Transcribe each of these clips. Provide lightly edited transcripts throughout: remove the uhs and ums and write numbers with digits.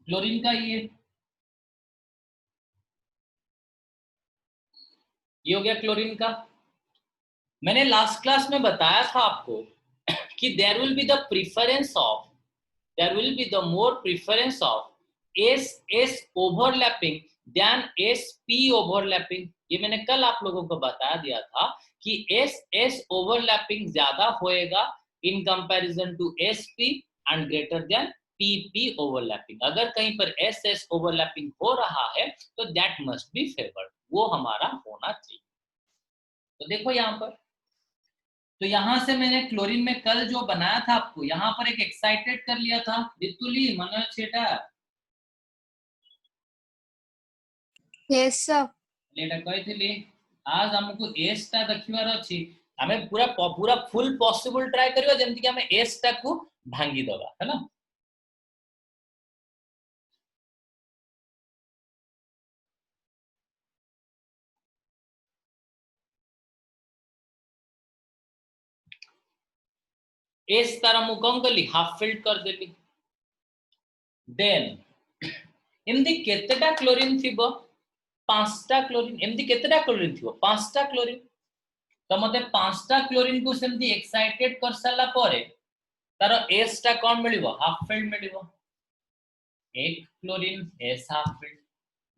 Chlorine का ये हो गया क्लोरीन का। मैंने लास्ट क्लास में बताया था आपको कि there will be the more preference of S S overlapping than S P overlapping. ये मैंने कल आप लोगों को बता दिया था कि एस एस ओवरलैपिंग ज्यादा होएगा in comparison to S P and greater than P P overlapping. अगर कहीं पर एस एस ओवरलैपिंग हो रहा है तो दैट मस्ट बी फेवर्ड, वो हमारा होना चाहिए। तो देखो यहाँ पर, तो यहां से मैंने क्लोरीन में कल जो बनाया था आपको यहां पर एक एक्साइटेड कर लिया था दितुली मनोज छेटा यस सर लेटा कहथिली आज हमको एस टा देखिबार अछि। हमें पूरा पूरा फुल पॉसिबल ट्राई करियो जेमति कि हमें एस टा को भांगी दबा है ना। एस तारा मु कौन कली हाफ फिल्ड कर देली। देन एमदी केतेटा क्लोरीन थिबो, पांचटा क्लोरीन। एमदी केतेटा क्लोरीन थिबो, पांचटा क्लोरीन। तो मते पांचटा क्लोरीन को सेमती एक्साइटेड कर साला परे तारो एस टा कौन मिलिबो, हाफ फिल्ड मिलिबो। एक क्लोरीन एस हाफ फिल्ड,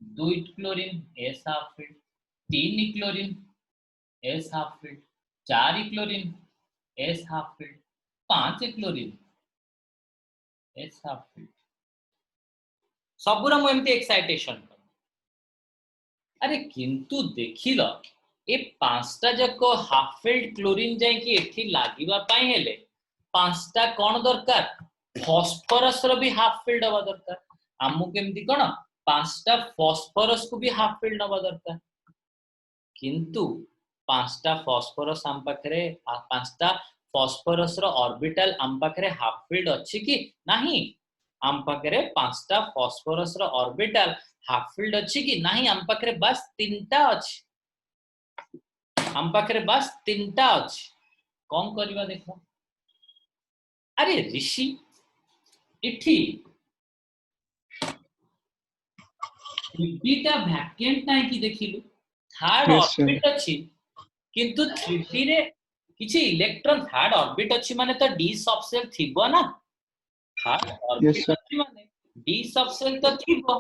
दुई क्लोरीन एस हाफ फिल्ड, तीन क्लोरीन एस हाफ फिल्ड, चार क्लोरीन एस हाफ फिल्ड, पांच क्लोरीन एस हाफ फिल्ड। सबुरा मु एमती एक्साइटेशन कर। अरे किंतु देखिल ए पांचटा जको हाफ फिल्ड क्लोरीन जाय कि एठी लागिबा पाई हेले पांचटा कोन दरकार, फॉस्फोरस रो भी हाफ फिल्ड हवा दरकार। आमु केमती कोन पांचटा फॉस्फोरस को भी हाफ फिल्ड हवा दरकार। किंतु पांचटा फॉस्फोरस आम पाखरे पांचटा फॉस्फोरस रो ऑर्बिटल आम पाखरे हाफ फिल्ड अछि कि नाही। आम पाखरे पांचटा फॉस्फोरस रो ऑर्बिटल हाफ फिल्ड अछि कि नाही। आम पाखरे बस तीनटा अछि, आम पाखरे बस तीनटा अछि। कौन करबा देखो। अरे ऋषि इठी थ्रीटा वैकेंट नाही कि देखिलु, थर्ड Yes, sir. ऑर्बिट अछि किंतु थ्री रे किछि इलेक्ट्रॉन थर्ड ऑर्बिट अछि माने तो डी सबसेल थिबो ना। Third Yes, orbit sir. अछि माने डी सबसेल तो थिबो,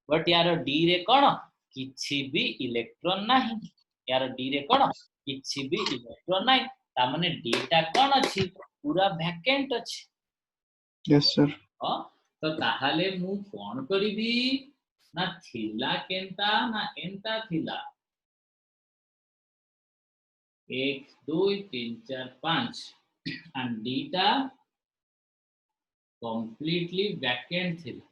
बट यार डी रे कोन किछि भी इलेक्ट्रॉन नाही। यार डी रे कोन किछि भी इलेक्ट्रॉन नाही, ता माने डी टा कोन अछि पूरा वैकेंट अछि। Yes, sir. हां तो ताहाले मु कोन करिबी ना थिला केनता ना एंता थिला। एक दुई तीन चार पांच एंड डीटा कंप्लीटली वैकेंट थिला।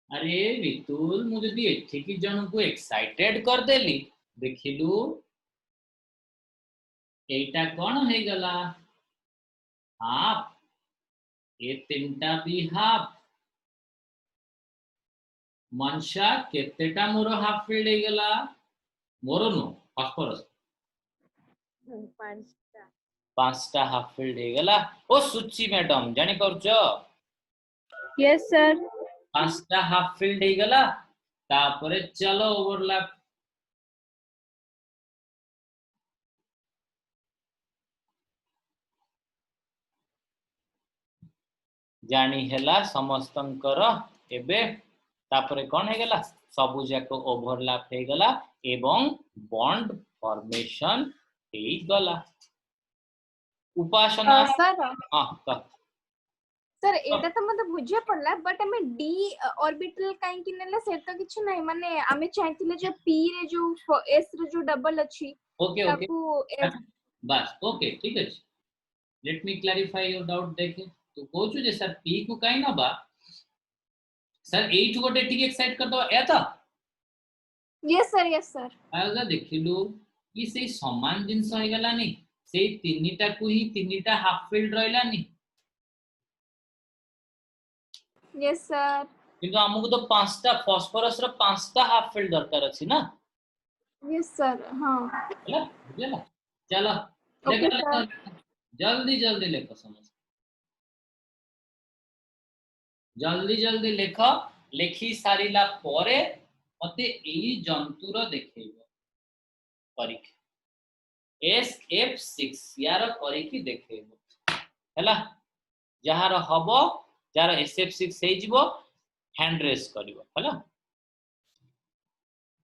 अरे वितुल मु जदी एठिकी जन को एक्साइटेड कर देली देखिलु एटा कोन हे गला हाफ, ए तीनटा भी हाफ। मनशा केतेटा मोर हाफ फील्ड हे गला, मोर नो फॉस्फोरस पांचटा हाफ फील्ड हे गला। ओ सुची मैडम जानि करछो यस सर पांचटा हाफ फील्ड हे गला। तापरे चलो ओवरलैप जानी हेला समस्तंकर एबे। तापरे कौन हे गला सबु जाक ओवरलैप हे गला एवं बॉन्ड फॉर्मेशन हे गला। उपासना सर हां का सर एटा तो मते बुझे पड़ला बट हमें डी ऑर्बिटल काहे कि नेले से तो किछ नहीं माने हमें चाहिथिले जो पी रे जो एस रे जो डबल अछि ओके ओके ताकू बस ओके ठीक है। Let me clarify your doubt. देखे तो कहूँ जे सर पी को कहीं ना बा सर एट गोटे ठीक एक्साइट कर दो एता यस सर आला देखिलु कि से समान जिंस हो गलानी से तीनटा को ही तीनटा हाफ फील्ड रहलानी। यस सर किंतु हमको तो पांचटा फास्फोरस रो पांचटा हाफ फील्ड दरकार अछि ना। यस सर हां ହେଲା ବୁଝିଲା। चलो ओके लेखो सर लेखो जल्दी जल्दी लेखो समझ। जल्दी जल्दी लेख लेखि सारिला परे मते एई जंतुर देखैबो करिक SF6 यार करिक देखैबो हला जहार हबो जार SF6 हे जिवो हैंड रेस करिवो हला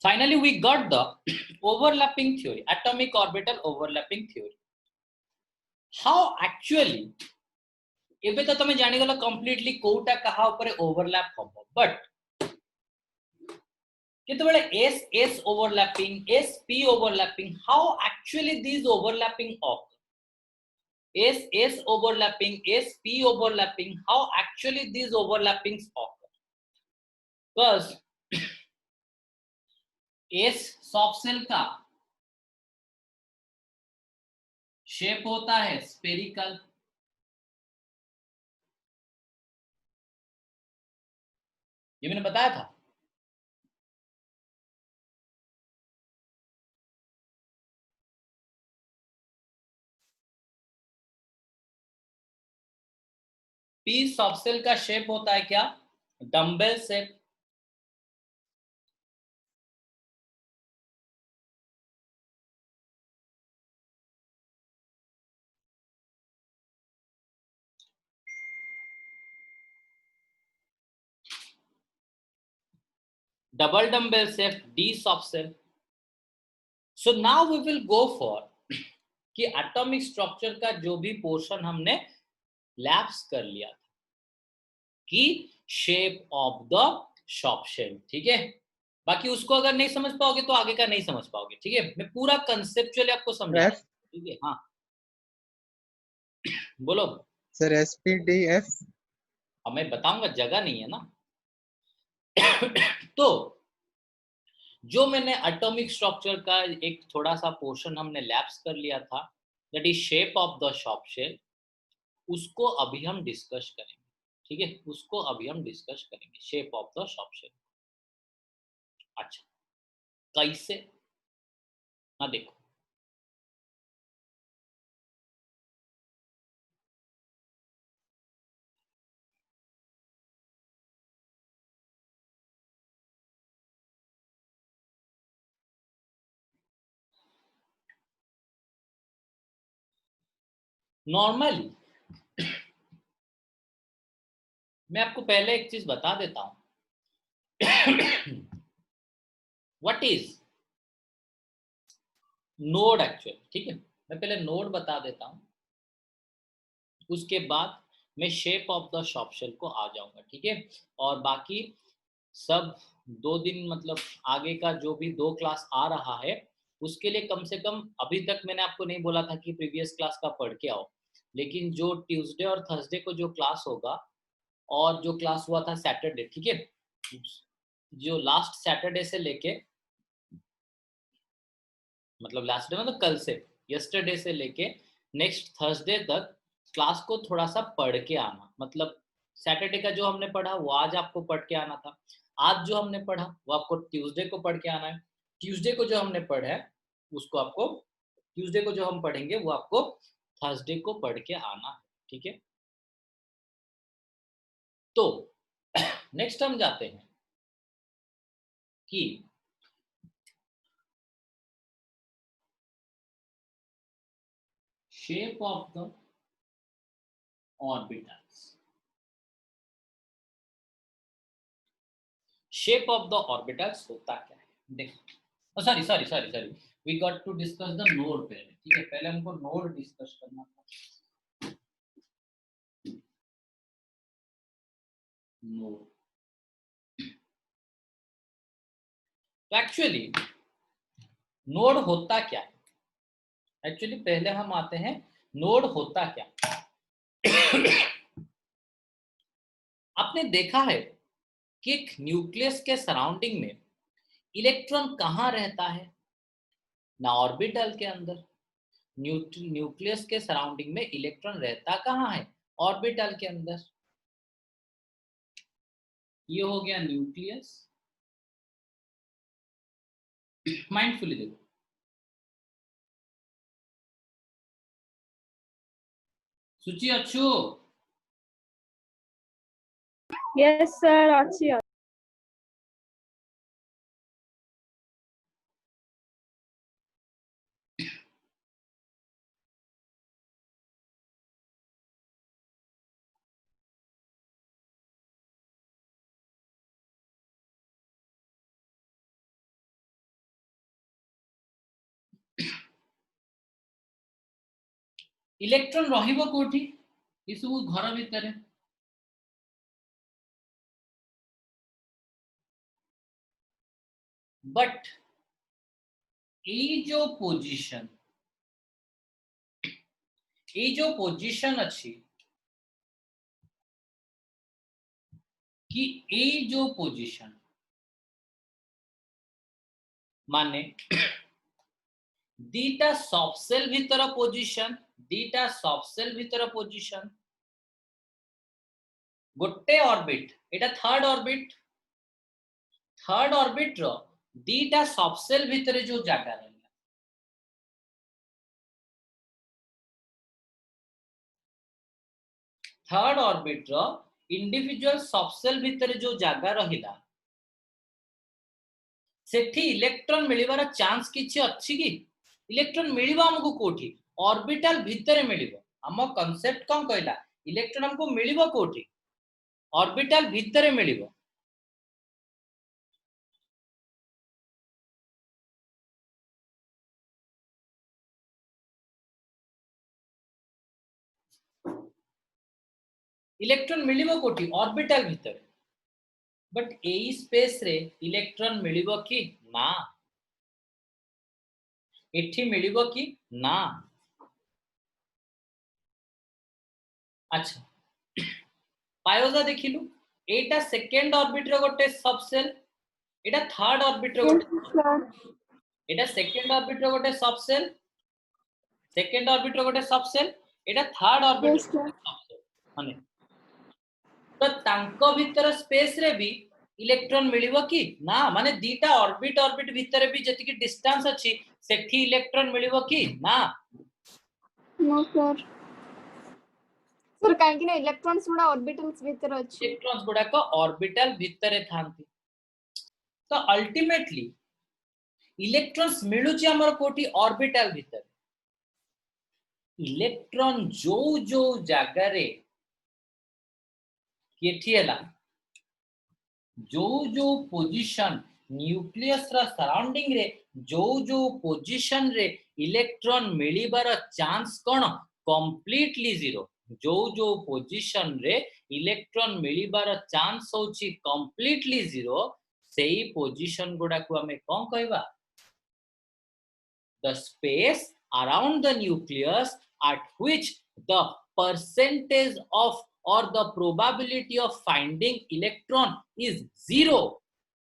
finally we got the overlapping theory atomic orbital overlapping theory how actually एबे तो तमे जानि गलो कंप्लीटली कोटा कहा ऊपर ओवरलैप हबो but केतबेले S S overlapping S P overlapping how actually these overlapping occur S S overlapping S P overlapping how actually these overlappings occur because S soft cell का shape होता है स्फेरिकल ये मैंने बताया था P सॉफ्ट सेल का shape होता है क्या dumbbell shape double dumbbell shape D soft cell so now we will go for कि एटॉमिक स्ट्रक्चर का जो भी पोर्शन हमने लैप्स कर लिया था कि shape of the shop shell ठीक है बाकी उसको अगर नहीं समझ पाओगे तो आगे का नहीं समझ पाओगे ठीक है मैं पूरा कंसेप्चुअली आपको समझा ठीक है हाँ बोलो सर SPDF अब मैं बताऊंगा जगह नहीं है ना तो जो मैंने एटॉमिक स्ट्रक्चर का एक थोड़ा सा पोर्शन हमने लैप्स कर लिया था that is shape of the shop shell उसको अभी हम डिस्कस करेंगे ठीक है उसको अभी हम डिस्कस करेंगे shape of the shop shell अच्छा कैसे ना देखो नॉर्मली मैं आपको पहले एक चीज बता देता हूं व्हाट इज नोड एक्चुअल ठीक है मैं पहले नोड बता देता हूं उसके बाद मैं shape of the shop shell को आ जाऊंगा ठीक है और बाकी सब 2 दिन मतलब आगे का जो भी 2 क्लास आ रहा है उसके लिए कम से कम अभी तक मैंने आपको नहीं बोला था कि प्रीवियस क्लास का पढ़ के आओ लेकिन जो ट्यूसडे और थर्सडे को जो क्लास होगा और जो क्लास हुआ था सैटरडे ठीक है जो लास्ट सैटरडे से लेके मतलब लास्ट डे मतलब कल से यस्टरडे से लेके नेक्स्ट थर्सडे तक क्लास को थोड़ा सा पढ़ के आना मतलब सैटरडे का जो हमने पढ़ा वो आज आपको पढ़ के आना था आज जो हमने पढ़ा वो आपको ट्यूसडे को पढ़ के आना है ट्यूसडे को जो हमने पढ़ा है उसको आपको ट्यूसडे को जो हम पढ़ेंगे वो आपको थर्सडे को पढ़ के आना है ठीक है तो नेक्स्ट हम जाते हैं कि shape of the orbitals shape of the orbitals होता क्या है देखो sorry sorry sorry sorry we got to discuss the node पहले ठीक है पहले हमको नोड डिस्कस करना था नोड तो एक्चुअली नोड होता क्या है एक्चुअली पहले हम आते हैं नोड होता क्या आपने देखा है कि एक न्यूक्लियस के सराउंडिंग में इलेक्ट्रॉन कहाँ रहता है ना ऑर्बिटल के अंदर न्यूक्लियस के सराउंडिंग में इलेक्ट्रॉन रहता कहाँ है ऑर्बिटल के अंदर ये हो गया न्यूक्लियस माइंडफुली देखो सूची अच्छू यस सर अच्छी इलेक्ट्रॉन रहिबो कोठी ई सब घर भितर बट जो पोजीशन अच्छी कि जो पोजीशन माने दीटा सब सेल भीतर पोजीशन गोटे ऑर्बिट एटा थर्ड ऑर्बिट रो दीटा सब सेल भीतर जो जगह रहा थर्ड ऑर्बिट रो इंडिविजुअल सब सेल भीतर जो जगह रहिला सेठी इलेक्ट्रॉन मिलिबार चांस किछि अछि कि इलेक्ट्रॉन मिलिबा हमकु कोठी ऑर्बिटल भीतर मिलिबो हम कांसेप्ट कोन कहला इलेक्ट्रॉन हमकु मिलिबो कोठी ऑर्बिटल भीतर मिलिबो इलेक्ट्रॉन मिलिबो कोठी ऑर्बिटल भीतर बट एई स्पेस रे इलेक्ट्रॉन मिलिबो कि ना एठी मिलिबो कि ना अच्छा पायोजा देखिलु एटा सेकंड ऑर्बिट रो गोटे सबसेल एटा थर्ड ऑर्बिट रो गोटे एटा सेकंड ऑर्बिट रो गोटे सबसेल एटा थर्ड ऑर्बिट रो गोटे सबसेल माने तो तांको भीतर स्पेस रे भी इलेक्ट्रॉन मिलिबो कि ना माने दीटा ऑर्बिट भीतर भी जति कि डिस्टेंस अछि सेठी इलेक्ट्रॉन मिलिबो कि ना नो सर सर काहे कि ना इलेक्ट्रॉन्स गुडा ऑर्बिटल्स भीतर अछि इलेक्ट्रॉन्स गुडा को ऑर्बिटल भीतर थांती तो अल्टीमेटली इलेक्ट्रॉन्स मिलुची हमर कोठी ऑर्बिटल भीतर इलेक्ट्रॉन जो जगह रे केठी हला जो पोजीशन न्यूक्लियस रा सराउंडिंग रे जो पोजीशन रे इलेक्ट्रॉन मिलिबार चांस कोन कंप्लीटली जीरो जो पोजीशन रे इलेक्ट्रॉन मिलिबार चांस होची कंप्लीटली जीरो सेही पोजीशन गुडा को हमें कोन कहबा the space around the nucleus at which the percentage of or the probability of finding electron is zero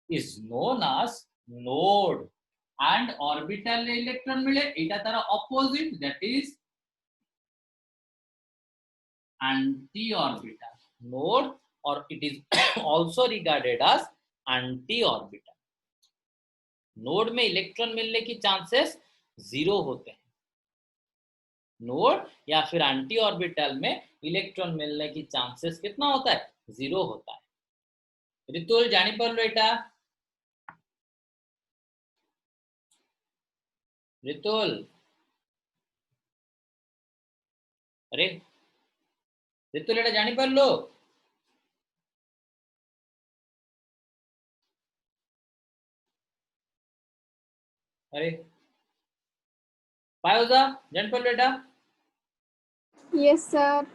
is known as node and orbital electron mile eta tara opposite that is anti-orbital node or it is also regarded as anti-orbital node में electron मिलने की chances zero होते हैं node या फिर anti orbital में electron मिलने की चांसेस कितना होता है जीरो होता है रितुल जानी परलो एटा रितुल अरे रितुल एटा जानी परलो अरे पायोजा जानी परलो एटा yes sir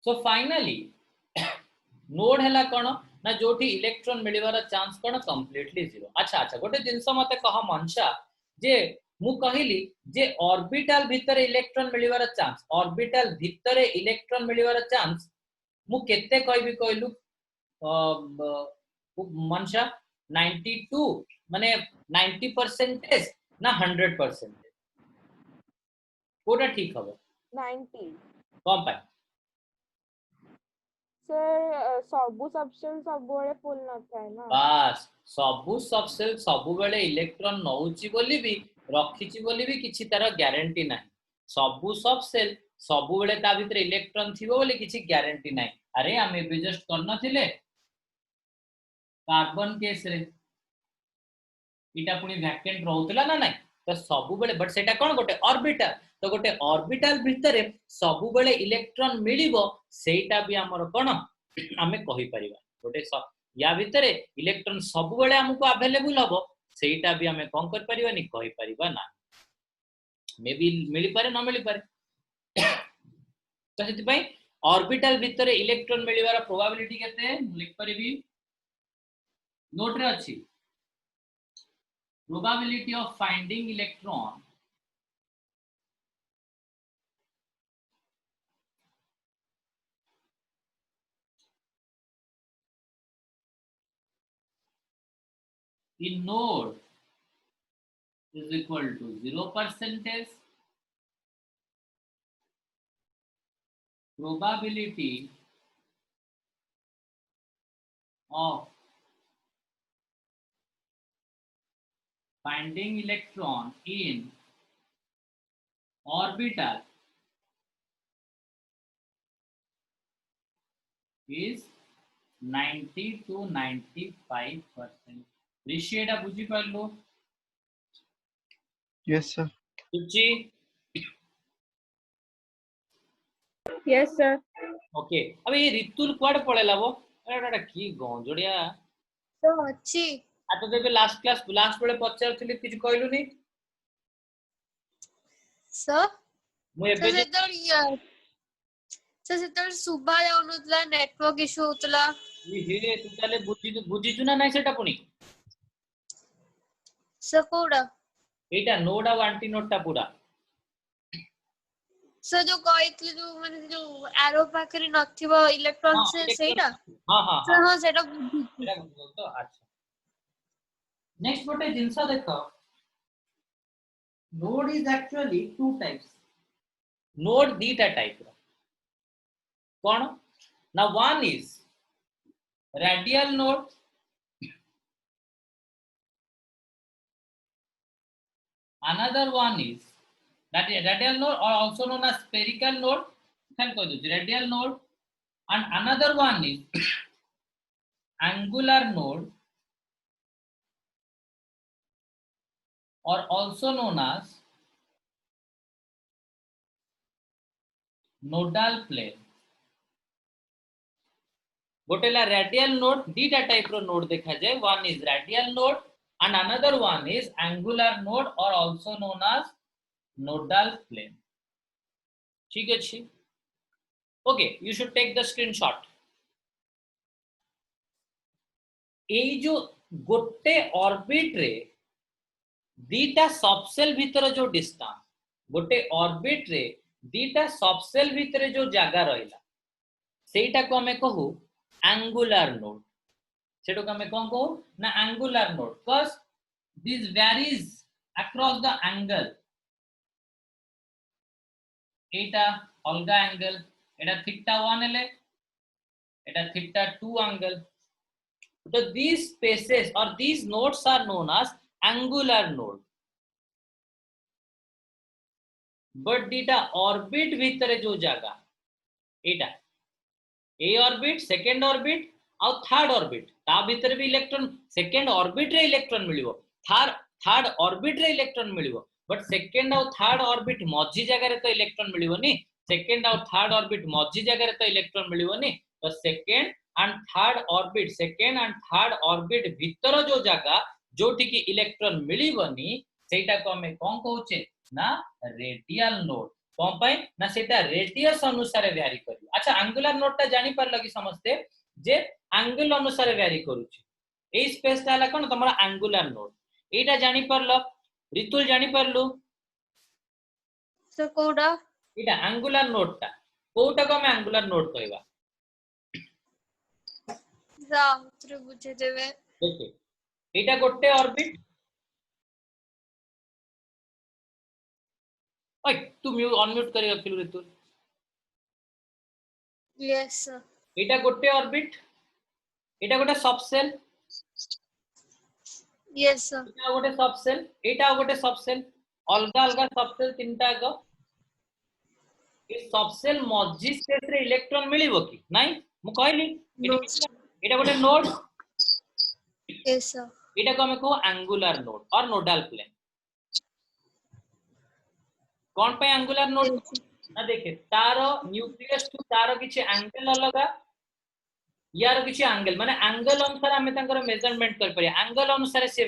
so finally node हैला कोन ना जोठी इलेक्ट्रॉन मिलिबार चांस कोन कंप्लीटली जीरो अच्छा गोटे जिंस मते कह मनसा जे मु कहिली जे ऑर्बिटल भीतर इलेक्ट्रॉन मिलिबार चांस ऑर्बिटल भीतर इलेक्ट्रॉन मिलिबार चांस मु केते कहबी कहलु मनसा 92 माने 90% ना 100% कोटा ठीक हबो 90 कम पाए सर सबु सबसेल सब बळे फुल न थाए ना बस सबु सबसेल सबु बेले इलेक्ट्रॉन नउची बोली भी रखिची बोली भी किछि तार ग्यारंटी नाही सबु सबसेल सब बेले ता भीतर इलेक्ट्रॉन थिबो बोले किछि ग्यारंटी नाही। अरे हम एबे जस्ट करन थिले कार्बन केस रे इटा पुनी वैकेंट रहउतला ना नाही तो सब बेले बट सेटा कोन गोटे ऑर्बिटल तो गोटे ऑर्बिटल भितरे सब बेले इलेक्ट्रॉन मिलिबो सेटा भी हमर कोन हमें कहि परिबा गोटे या भितरे इलेक्ट्रॉन सब बेले हमको अवेलेबल हबो सेटा भी हमें कोन कर परिबा नि कहि परिबा ना मे बी मिली पारे न मिली पारे तो सेति पई ऑर्बिटल भितरे इलेक्ट्रॉन मिलिबार प्रोबेबिलिटी केते लिख परिबी नोट रे अछि probability of finding electron in node is equal to 0%. Probability of finding electron in orbital is 90 to 95%. ऋषि एटा बुझी पारलो Yes, sir. सुची Yes, sir. ओके अब ये ऋतुल क्वाड पळेला बो एटा की गंजोडिया तो अच्छी आ तो देबे लास्ट क्लास लास्ट बेले पचारथिले किछ कहलुनी सर मु एबे जे सर सुबह जाउनतला नेटवर्क इशू होतला हे तू ताले बुझिजु ना नाही सेटा पुनी सर कोडा एटा नोड आ एंटी नोड ता पूरा सर जो कहइतले जो माने जो एरो पाखरी नथिबो इलेक्ट्रॉन से सेटा हां हां सर हां सेटा एटा तो अच्छा नेक्स्ट गोटे जिंसा देखो node is actually two types node दीटा टाइप रो कोन ना one is radial node another one is that is radial node or also known as spherical node can koi do radial node and another one is angular node or also known as nodal plane गोटेला radial node dita type row node देखा जाए one is radial node and another one is angular node or also known as nodal plane ठीक है okay you should take the screenshot एई जो गोटे orbit रे दीटा subshell भीतर जो distance गोटे ऑर्बिट रे दीटा सबसेल भीतर जो जगह रहिला सेटा को हमें कहू एंगुलर नोड सेटो को हमें कोन कहू ना angular node cause this varies across the angle एटा अलगा एंगल एटा थीटा 1 हेले एटा theta 2 angle so these spaces or these nodes are known as angular node but dita orbit bhitere jo jaga eta a orbit second orbit और third orbit ता भीतर भी electron second orbit रे electron मिलिबो third orbit रे electron मिलिबो but second और third orbit मझी जगह रे तो इलेक्ट्रॉन मिलिबो नी सेकंड और थर्ड ऑर्बिट मझी जगह रे तो इलेक्ट्रॉन मिलिबो नी तो सेकंड एंड थर्ड ऑर्बिट भीतर जो जगह जोठी की इलेक्ट्रॉन मिलिबो नी सेटा को हमें कोन कहूचे ना रेडियल नोड कोन पय ना सेटा रेडियस अनुसार वेरी करियो अच्छा एंगुलर नोड ता जानि पर लगी समझते जे एंगल अनुसार वेरी करूची ए स्पेस ताला कोन तमरा एंगुलर नोड एटा जानि परलो ऋतुल जानि परलु सर कोडा एटा एंगुलर नोड ता कोटा को हम एंगुलर नोड कहबा राउत्र बुझे देवे देखो एटा गोटे ऑर्बिट ओय तू अनम्यूट करी रखिलु ऋतुल यस सर एटा गोटे ऑर्बिट एटा गोटे सबसेल यस सर एटा गोटे सबसेल अलगा अलगा सबसेल तीनटा गो ए सबसेल मझी स्पेस रे इलेक्ट्रॉन मिलिबो कि नाही मु कहली No. एटा गोटे नोड Yes, sir. एटा को हमें को एंगुलर नोड और नोडल प्लेन कौन पे एंगुलर नोड Yes, sir. ना देखे तारो न्यूक्लियस टू तारो किछि एंगल अलगा यार किछि एंगल माने एंगल अनुसार हमें तांकर मेजरमेंट कर परिया एंगल अनुसार से